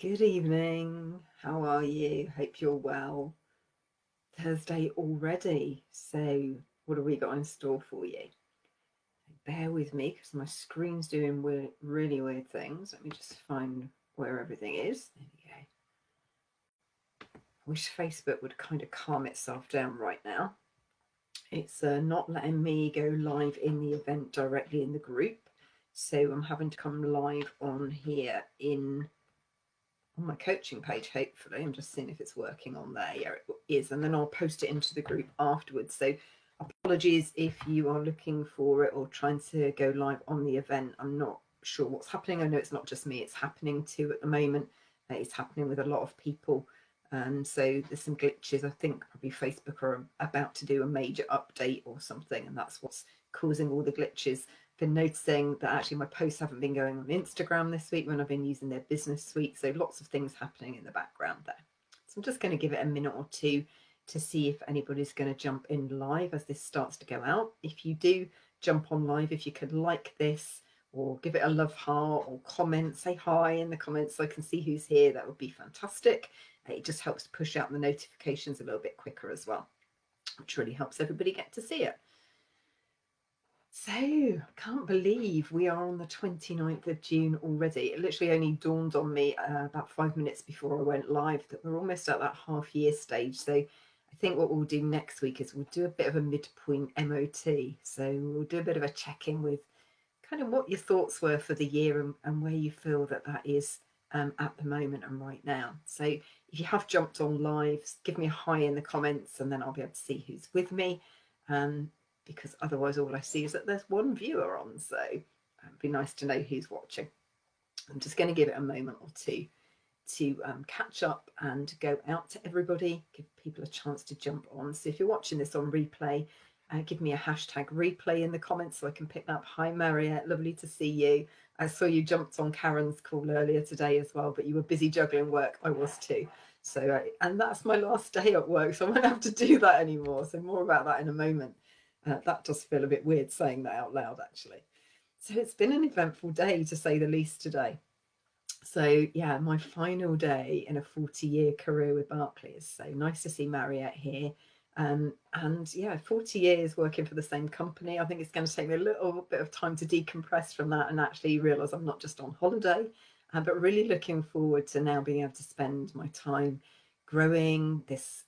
Good evening. How are you? Hope you're well. Thursday already. So, what have we got in store for you? Bear with me because my screen's doing really weird things. Let me just find where everything is. There we go. I wish Facebook would kind of calm itself down right now. It's not letting me go live in the event directly in the group. So, I'm having to come live on here on my coaching page. Hopefully I'm just seeing if it's working on there. Yeah, it is, and then I'll post it into the group afterwards. So apologies if you are looking for it or trying to go live on the event. I'm not sure what's happening. I know it's not just me, it's happening too at the moment. It's happening with a lot of people. So there's some glitches. I think probably Facebook are about to do a major update or something, and that's what's causing all the glitches. Been noticing that actually my posts haven't been going on Instagram this week when I've been using their business suite. So lots of things happening in the background there. So I'm just going to give it a minute or two to see if anybody's going to jump in live as this starts to go out. If you do jump on live, if you could like this or give it a love heart or comment, say hi in the comments so I can see who's here, that would be fantastic. It just helps push out the notifications a little bit quicker as well, which really helps everybody get to see it. So, I can't believe we are on the 29th of June already. It literally only dawned on me about 5 minutes before I went live that we're almost at that half year stage. So, I think what we'll do next week is we'll do a bit of a midpoint MOT. So, we'll do a bit of a check in with kind of what your thoughts were for the year and where you feel that that is at the moment and right now. So, if you have jumped on live, give me a hi in the comments and then I'll be able to see who's with me. Because otherwise all I see is that there's one viewer on, so it'd be nice to know who's watching. I'm just going to give it a moment or two to catch up and go out to everybody, give people a chance to jump on. So if you're watching this on replay, give me a hashtag replay in the comments so I can pick that up. Hi Mariette, lovely to see you. I saw you jumped on Karen's call earlier today as well, but you were busy juggling work. I was too. So, and that's my last day at work, so I won't have to do that anymore. So more about that in a moment. That does feel a bit weird saying that out loud, actually. So it's been an eventful day, to say the least, today. So yeah, my final day in a 40-year career with Barclays. So nice to see Mariette here. And yeah, 40 years working for the same company. I think it's going to take me a little bit of time to decompress from that and actually realize I'm not just on holiday, but really looking forward to now being able to spend my time growing this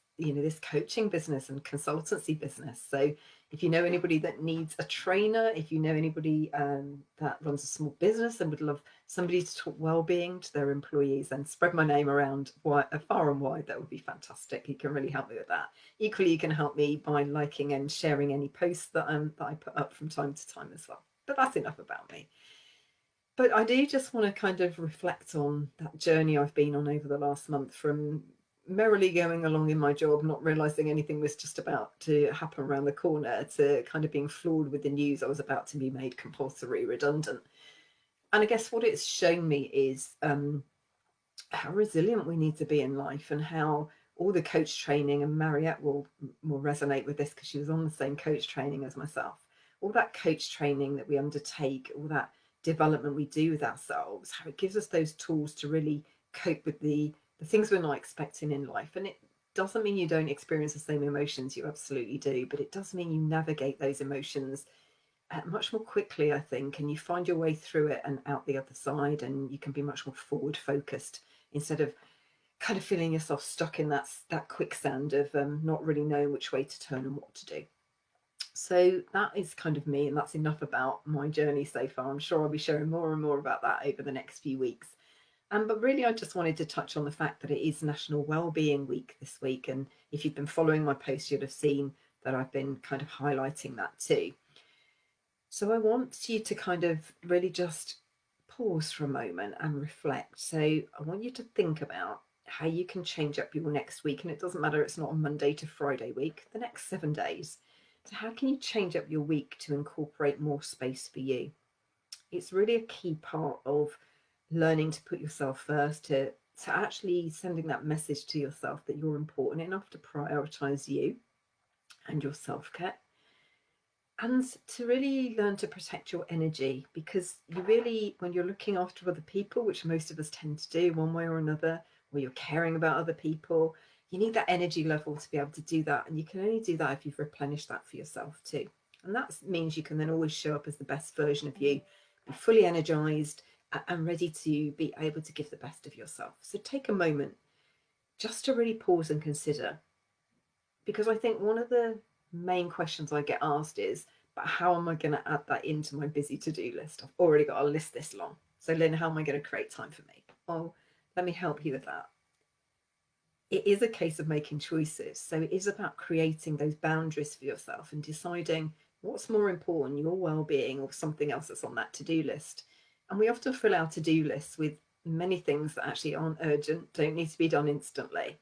coaching business and consultancy business. So if you know anybody that needs a trainer, if you know anybody that runs a small business and would love somebody to talk well-being to their employees, then spread my name around far and wide. That would be fantastic. You can really help me with that. Equally, you can help me by liking and sharing any posts that I put up from time to time as well. But that's enough about me. But I do just want to kind of reflect on that journey I've been on over the last month, from merrily going along in my job, not realizing anything was just about to happen around the corner, to kind of being floored with the news I was about to be made compulsory redundant. And I guess what it's shown me is how resilient we need to be in life, and how all the coach training, and Mariette will resonate with this because she was on the same coach training as myself, all that coach training that we undertake, all that development we do with ourselves, how it gives us those tools to really cope with the things we're not expecting in life. And it doesn't mean you don't experience the same emotions, you absolutely do, but it does mean you navigate those emotions much more quickly, I think, and you find your way through it and out the other side, and you can be much more forward focused instead of kind of feeling yourself stuck in that quicksand of not really knowing which way to turn and what to do. So that is kind of me, and that's enough about my journey so far. I'm sure I'll be sharing more and more about that over the next few weeks. But really, I just wanted to touch on the fact that it is National Wellbeing Week this week. And if you've been following my posts, you'd have seen that I've been kind of highlighting that too. So I want you to kind of really just pause for a moment and reflect. So I want you to think about how you can change up your next week. And it doesn't matter, it's not a Monday to Friday week, the next 7 days. So how can you change up your week to incorporate more space for you? It's really a key part of learning to put yourself first, to actually sending that message to yourself that you're important enough to prioritize you and your self-care. And to really learn to protect your energy, because you really, when you're looking after other people, which most of us tend to do one way or another, or you're caring about other people, you need that energy level to be able to do that. And you can only do that if you've replenished that for yourself too. And that means you can then always show up as the best version of you, be fully energized and ready to be able to give the best of yourself. So take a moment just to really pause and consider, because I think one of the main questions I get asked is, but how am I going to add that into my busy to-do list? I've already got a list this long. So Lynn, how am I going to create time for me? Oh, let me help you with that. It is a case of making choices. So it is about creating those boundaries for yourself and deciding what's more important, your well-being or something else that's on that to-do list. And we often fill our to-do lists with many things that actually aren't urgent, don't need to be done instantly.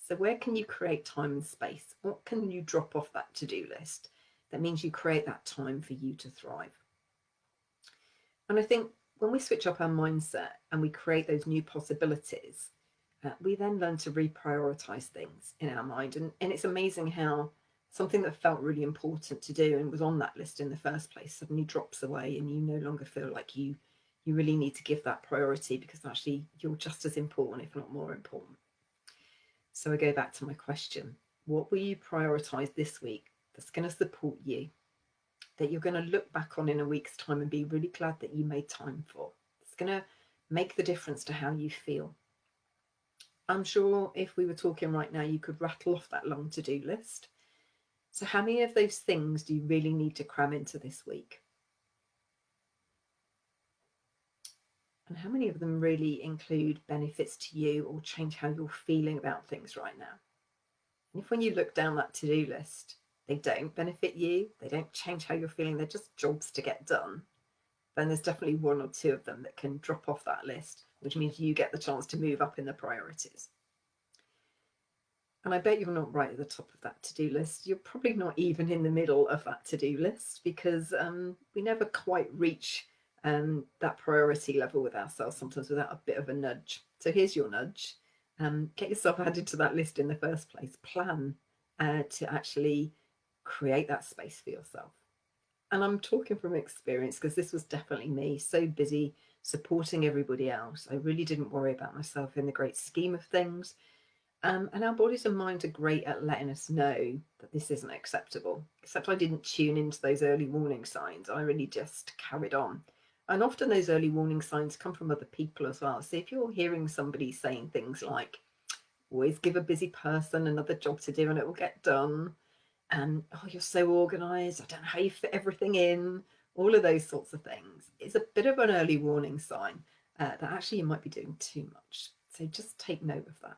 So where can you create time and space? What can you drop off that to-do list? That means you create that time for you to thrive. And I think when we switch up our mindset and we create those new possibilities, we then learn to reprioritize things in our mind. And it's amazing how something that felt really important to do and was on that list in the first place suddenly drops away, and you no longer feel like you really need to give that priority, because actually you're just as important, if not more important. So I go back to my question: what will you prioritize this week that's going to support you, that you're going to look back on in a week's time and be really glad that you made time for? It's going to make the difference to how you feel. I'm sure if we were talking right now, you could rattle off that long to-do list. So how many of those things do you really need to cram into this week? And how many of them really include benefits to you or change how you're feeling about things right now? And if when you look down that to-do list, they don't benefit you, they don't change how you're feeling, they're just jobs to get done, then there's definitely one or two of them that can drop off that list, which means you get the chance to move up in the priorities. And I bet you're not right at the top of that to-do list. You're probably not even in the middle of that to-do list, because we never quite reach that priority level with ourselves, sometimes without a bit of a nudge. So here's your nudge. Get yourself added to that list in the first place. Plan to actually create that space for yourself. And I'm talking from experience, because this was definitely me, so busy supporting everybody else. I really didn't worry about myself in the great scheme of things. And our bodies and minds are great at letting us know that this isn't acceptable. Except I didn't tune into those early warning signs. I really just carried on. And often those early warning signs come from other people as well. So if you're hearing somebody saying things like, always give a busy person another job to do and it will get done, and oh, you're so organized, I don't know how you fit everything in, all of those sorts of things, it's a bit of an early warning sign that actually you might be doing too much. So just take note of that.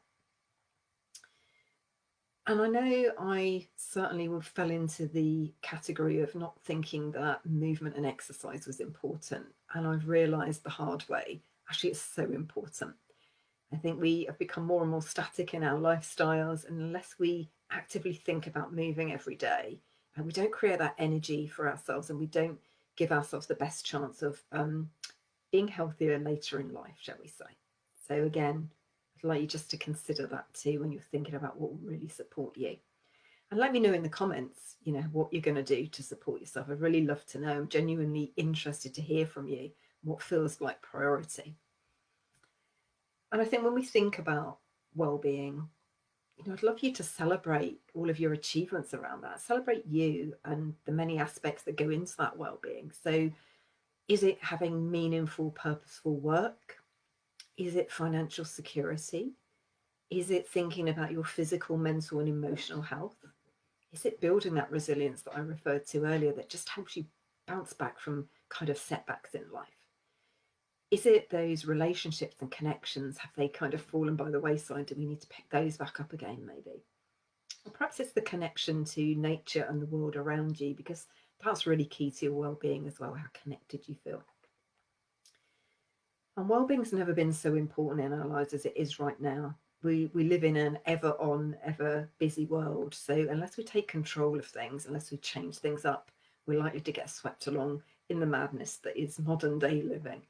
And I know I certainly fell into the category of not thinking that movement and exercise was important. And I've realised the hard way, actually, it's so important. I think we have become more and more static in our lifestyles, and unless we actively think about moving every day, and we don't create that energy for ourselves, and we don't give ourselves the best chance of being healthier later in life, shall we say. So again, I'd like you just to consider that too when you're thinking about what will really support you. And let me know in the comments, what you're going to do to support yourself. I'd really love to know. I'm genuinely interested to hear from you what feels like priority. And I think when we think about well-being, I'd love you to celebrate all of your achievements around that. Celebrate you and the many aspects that go into that well-being. So is it having meaningful, purposeful work? Is it financial security? Is it thinking about your physical, mental, and emotional health? Is it building that resilience that I referred to earlier that just helps you bounce back from kind of setbacks in life? Is it those relationships and connections? Have they kind of fallen by the wayside? Do we need to pick those back up again, maybe? Or perhaps it's the connection to nature and the world around you, because that's really key to your well-being as well, how connected you feel. And well-being's never been so important in our lives as it is right now. We live in an ever on, ever busy world. So unless we take control of things, unless we change things up, we're likely to get swept along in the madness that is modern day living.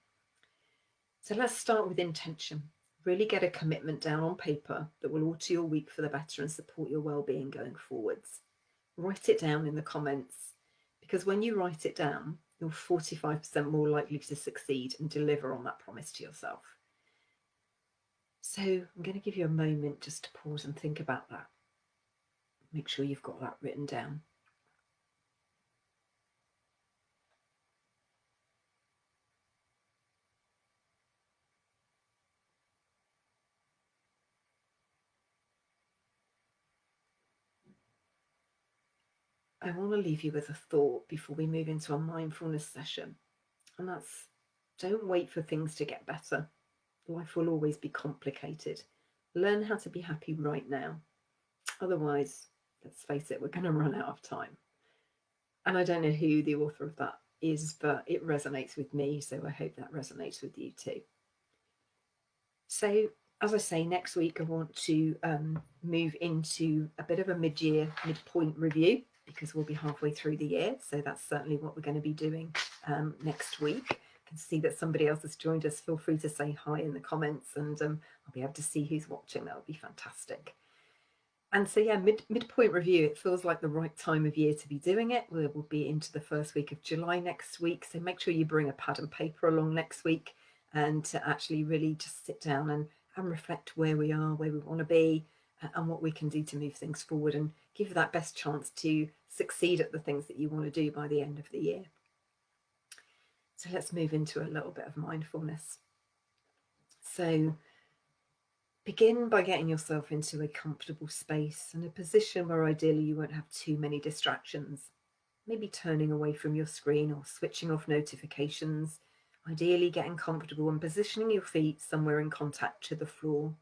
So let's start with intention. Really get a commitment down on paper that will alter your week for the better and support your well-being going forwards. Write it down in the comments, because when you write it down, you're 45% more likely to succeed and deliver on that promise to yourself. So I'm going to give you a moment just to pause and think about that. Make sure you've got that written down. I want to leave you with a thought before we move into a mindfulness session. And that's, don't wait for things to get better. Life will always be complicated. Learn how to be happy right now. Otherwise, let's face it, we're going to run out of time. And I don't know who the author of that is, but it resonates with me. So I hope that resonates with you too. So, as I say, next week I want to move into a bit of a midpoint review, because we'll be halfway through the year. So that's certainly what we're going to be doing next week. I can see that somebody else has joined us. Feel free to say hi in the comments, and I'll be able to see who's watching. That would be fantastic. And so, yeah, midpoint review, it feels like the right time of year to be doing it. We will be into the first week of July next week. So make sure you bring a pad and paper along next week, and to actually really just sit down and reflect where we are, where we want to be, and what we can do to move things forward and give that best chance to succeed at the things that you want to do by the end of the year. So let's move into a little bit of mindfulness. So begin by getting yourself into a comfortable space and a position where ideally you won't have too many distractions. Maybe turning away from your screen or switching off notifications. Ideally getting comfortable and positioning your feet somewhere in contact to the floor.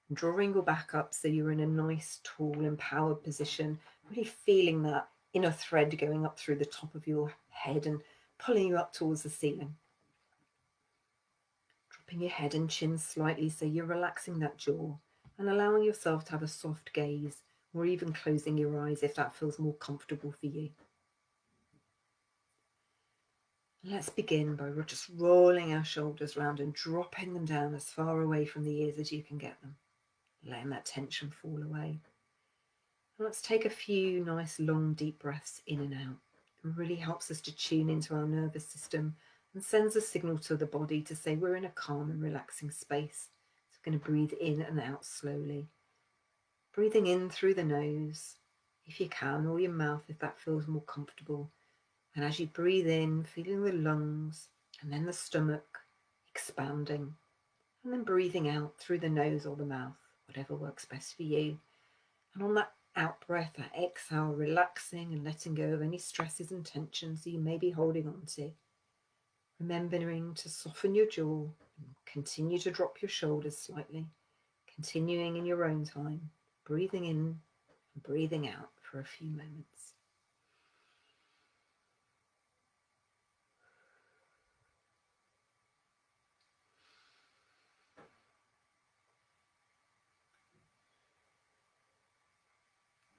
And drawing your back up so you're in a nice, tall, empowered position. Really feeling that inner thread going up through the top of your head and pulling you up towards the ceiling. Dropping your head and chin slightly so you're relaxing that jaw and allowing yourself to have a soft gaze, or even closing your eyes if that feels more comfortable for you. Let's begin by just rolling our shoulders round and dropping them down as far away from the ears as you can get them, letting that tension fall away. And let's take a few nice long deep breaths in and out. It really helps us to tune into our nervous system and sends a signal to the body to say we're in a calm and relaxing space. So we're going to breathe in and out slowly. Breathing in through the nose, if you can, or your mouth if that feels more comfortable. And as you breathe in, feeling the lungs and then the stomach expanding. And then breathing out through the nose or the mouth, whatever works best for you. And on that out breath, that exhale, relaxing and letting go of any stresses and tensions that you may be holding on to. Remembering to soften your jaw and continue to drop your shoulders slightly, continuing in your own time, breathing in and breathing out for a few moments.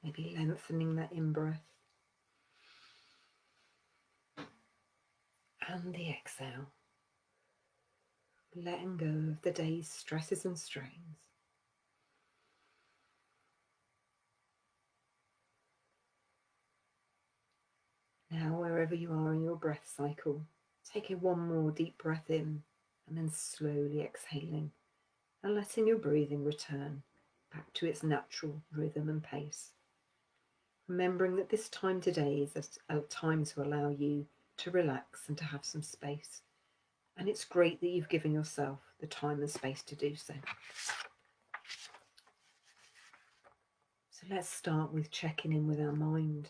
Maybe lengthening that in-breath and the exhale, letting go of the day's stresses and strains. Now, wherever you are in your breath cycle, taking one more deep breath in and then slowly exhaling and letting your breathing return back to its natural rhythm and pace. Remembering that this time today is a time to allow you to relax and to have some space. And it's great that you've given yourself the time and space to do so. So let's start with checking in with our mind.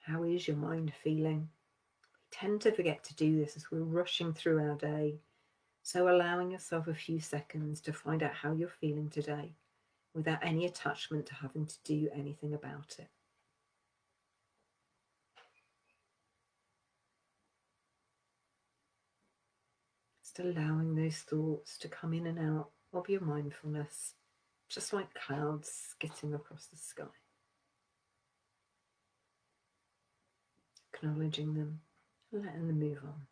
How is your mind feeling? We tend to forget to do this as we're rushing through our day. So allowing yourself a few seconds to find out how you're feeling today without any attachment to having to do anything about it. Just allowing those thoughts to come in and out of your mindfulness, just like clouds skittering across the sky. Acknowledging them, letting them move on.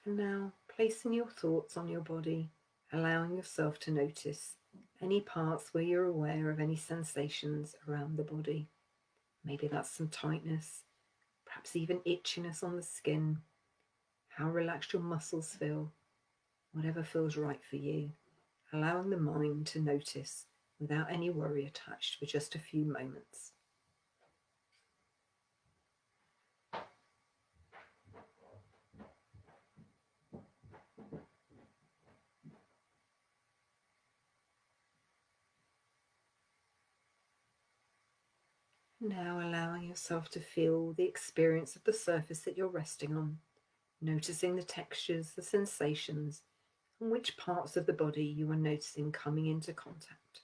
And now placing your thoughts on your body allowing yourself to notice any parts where you're aware of any sensations around the body. Maybe that's some tightness, perhaps even itchiness on the skin, how relaxed your muscles feel, whatever feels right for you, allowing the mind to notice without any worry attached for just a few moments. Now allowing yourself to feel the experience of the surface that you're resting on, noticing the textures, the sensations, and which parts of the body you are noticing coming into contact.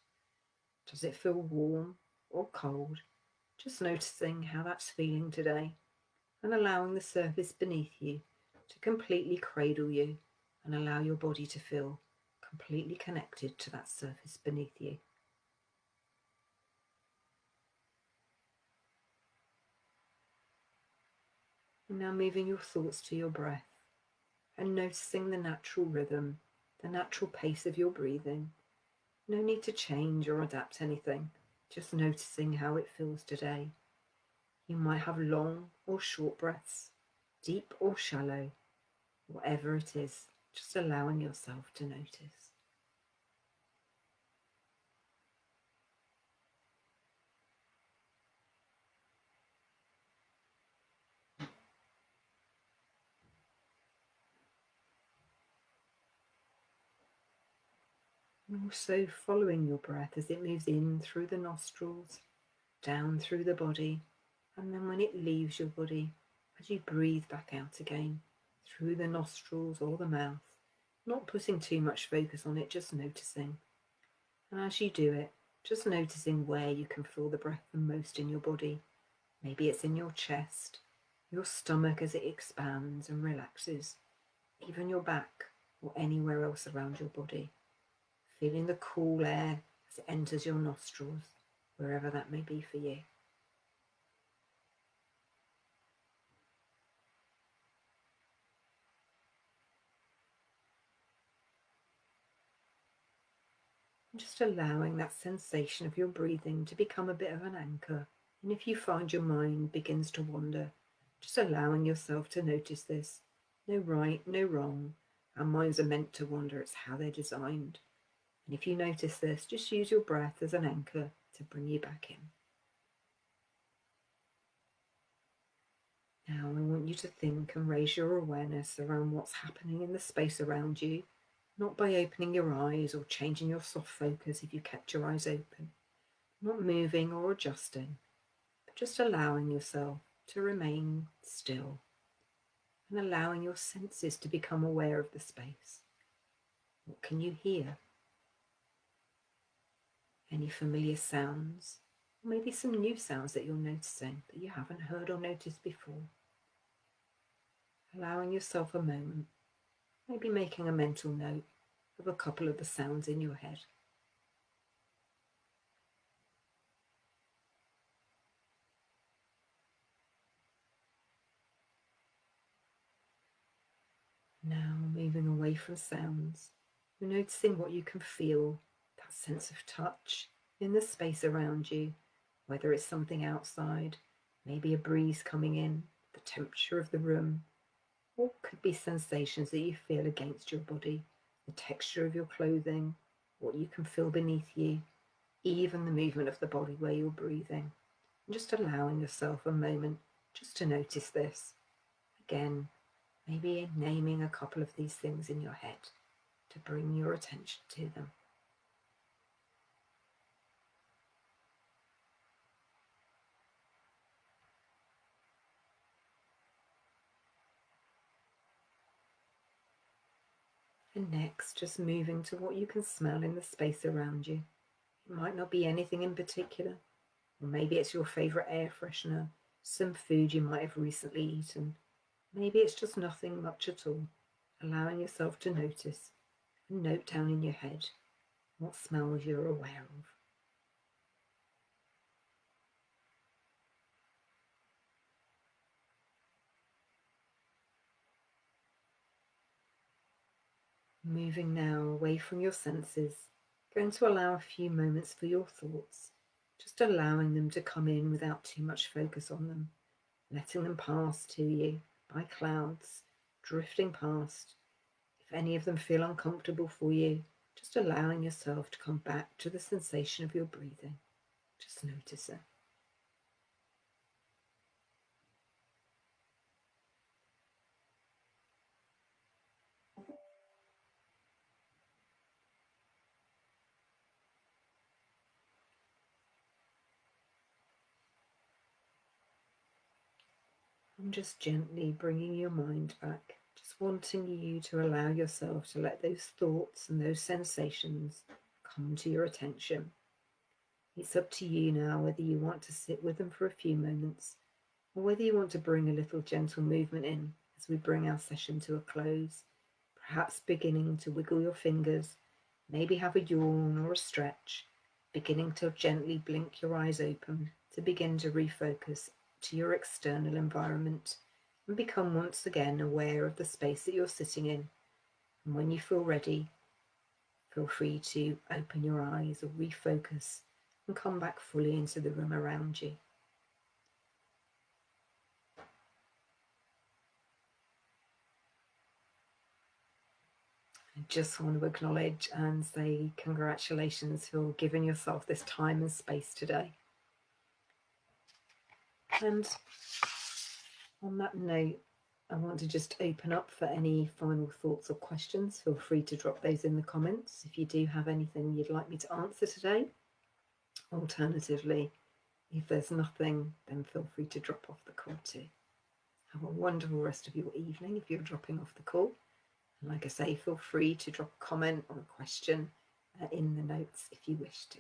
Does it feel warm or cold? Just noticing how that's feeling today and allowing the surface beneath you to completely cradle you and allow your body to feel completely connected to that surface beneath you. And now moving your thoughts to your breath and noticing the natural rhythm, the natural pace of your breathing. No need to change or adapt anything, just noticing how it feels today. You might have long or short breaths, deep or shallow, whatever it is, just allowing yourself to notice. And also following your breath as it moves in through the nostrils, down through the body, and then when it leaves your body, as you breathe back out again, through the nostrils or the mouth, not putting too much focus on it, just noticing. And as you do it, just noticing where you can feel the breath the most in your body. Maybe it's in your chest, your stomach as it expands and relaxes, even your back or anywhere else around your body. Feeling the cool air as it enters your nostrils, wherever that may be for you. Just allowing that sensation of your breathing to become a bit of an anchor. And if you find your mind begins to wander, just allowing yourself to notice this. No right, no wrong. Our minds are meant to wander, it's how they're designed. And if you notice this, just use your breath as an anchor to bring you back in. Now I want you to think and raise your awareness around what's happening in the space around you, not by opening your eyes or changing your soft focus if you kept your eyes open, not moving or adjusting, but just allowing yourself to remain still and allowing your senses to become aware of the space. What can you hear? Any familiar sounds? Maybe some new sounds that you're noticing that you haven't heard or noticed before. Allowing yourself a moment, maybe making a mental note of a couple of the sounds in your head. Now moving away from sounds, you're noticing what you can feel, that sense of touch in the space around you, whether it's something outside, maybe a breeze coming in, the temperature of the room, or could be sensations that you feel against your body, the texture of your clothing, what you can feel beneath you, even the movement of the body where you're breathing. And just allowing yourself a moment just to notice this. Again, maybe naming a couple of these things in your head to bring your attention to them. And next, just moving to what you can smell in the space around you. It might not be anything in particular, or maybe it's your favourite air freshener, some food you might have recently eaten. Maybe it's just nothing much at all. Allowing yourself to notice and note down in your head what smells you're aware of. Moving now away from your senses, going to allow a few moments for your thoughts, just allowing them to come in without too much focus on them, letting them pass to you by clouds, drifting past. If any of them feel uncomfortable for you, just allowing yourself to come back to the sensation of your breathing. Just notice it. And just gently bringing your mind back, just wanting you to allow yourself to let those thoughts and those sensations come to your attention. It's up to you now whether you want to sit with them for a few moments or whether you want to bring a little gentle movement in as we bring our session to a close, perhaps beginning to wiggle your fingers, maybe have a yawn or a stretch, beginning to gently blink your eyes open to begin to refocus to your external environment and become once again aware of the space that you're sitting in. And when you feel ready, feel free to open your eyes or refocus and come back fully into the room around you. I just want to acknowledge and say congratulations for giving yourself this time and space today. And on that note, I want to just open up for any final thoughts or questions. Feel free to drop those in the comments if you do have anything you'd like me to answer today. Alternatively, if there's nothing, then feel free to drop off the call too. Have a wonderful rest of your evening if you're dropping off the call. And like I say, feel free to drop a comment or a question in the notes if you wish to.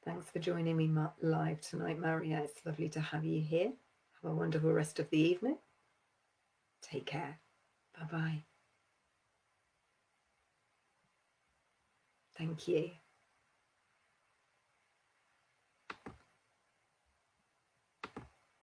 Thanks for joining me live tonight, Maria. It's lovely to have you here. Have a wonderful rest of the evening. Take care. Bye-bye. Thank you.